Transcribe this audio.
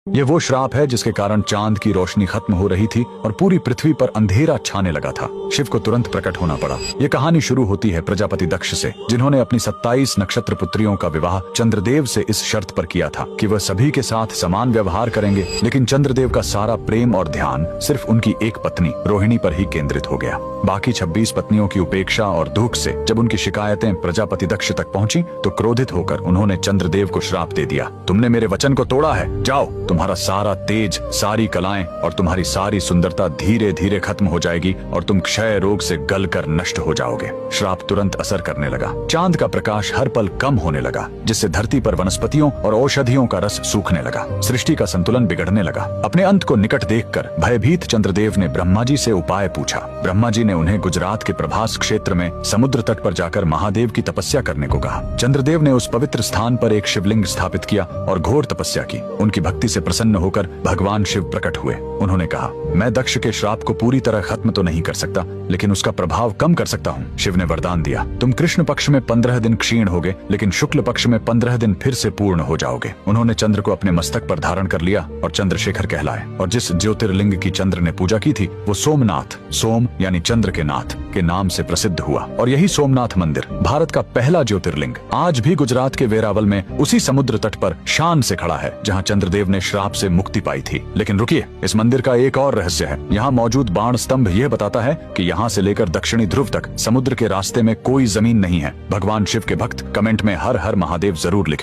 ये वो श्राप है जिसके कारण चांद की रोशनी खत्म हो रही थी और पूरी पृथ्वी पर अंधेरा छाने लगा था। शिव को तुरंत प्रकट होना पड़ा। ये कहानी शुरू होती है प्रजापति दक्ष से, जिन्होंने अपनी 27 नक्षत्र पुत्रियों का विवाह चंद्रदेव से इस शर्त पर किया था कि वह सभी के साथ समान व्यवहार करेंगे। लेकिन चंद्रदेव का सारा प्रेम और ध्यान सिर्फ उनकी एक पत्नी रोहिणी पर ही केंद्रित हो गया। बाकी 26 पत्नियों की उपेक्षा और दुख से जब उनकी शिकायतें प्रजापति दक्ष तक पहुंची तो क्रोधित होकर उन्होंने चंद्रदेव को श्राप दे दिया, तुमने मेरे वचन को तोड़ा है, जाओ, तुम्हारा सारा तेज, सारी कलाएं और तुम्हारी सारी सुंदरता धीरे धीरे खत्म हो जाएगी और तुम क्षय रोग से गलकर नष्ट हो जाओगे। श्राप तुरंत असर करने लगा। चांद का प्रकाश हर पल कम होने लगा, जिससे धरती पर वनस्पतियों और औषधियों का रस सूखने लगा। सृष्टि का संतुलन बिगड़ने लगा। अपने अंत को निकट देखकर भयभीत चंद्रदेव ने ब्रह्मा जी से उपाय पूछा। ब्रह्मा जी ने उन्हें गुजरात के प्रभास क्षेत्र में समुद्र तट पर जाकर महादेव की तपस्या करने को कहा। चंद्रदेव ने उस पवित्र स्थान पर एक शिवलिंग स्थापित किया और घोर तपस्या की। उनकी भक्ति से प्रसन्न होकर भगवान शिव प्रकट हुए। उन्होंने कहा, मैं दक्ष के श्राप को पूरी तरह खत्म तो नहीं कर सकता, लेकिन उसका प्रभाव कम कर सकता हूँ। शिव ने वरदान दिया, तुम कृष्ण पक्ष में 15 दिन क्षीण होगे, लेकिन शुक्ल पक्ष में 15 दिन फिर से पूर्ण हो जाओगे। उन्होंने चंद्र को अपने मस्तक पर धारण कर लिया और चंद्रशेखर कहलाए। और जिस ज्योतिर्लिंग की चंद्र ने पूजा की थी वो सोमनाथ, सोम यानी चंद्र के नाथ के नाम से प्रसिद्ध हुआ। और यही सोमनाथ मंदिर भारत का पहला ज्योतिर्लिंग आज भी गुजरात के वेरावल में उसी समुद्र तट पर शान से खड़ा है, जहाँ चंद्रदेव ने श्राप से मुक्ति पाई थी। लेकिन रुकिए, इस मंदिर का एक और रहस्य है। यहाँ मौजूद बाण स्तंभ यह बताता है कि यहाँ से लेकर दक्षिणी ध्रुव तक समुद्र के रास्ते में कोई जमीन नहीं है। भगवान शिव के भक्त कमेंट में हर हर महादेव जरूर लिखें।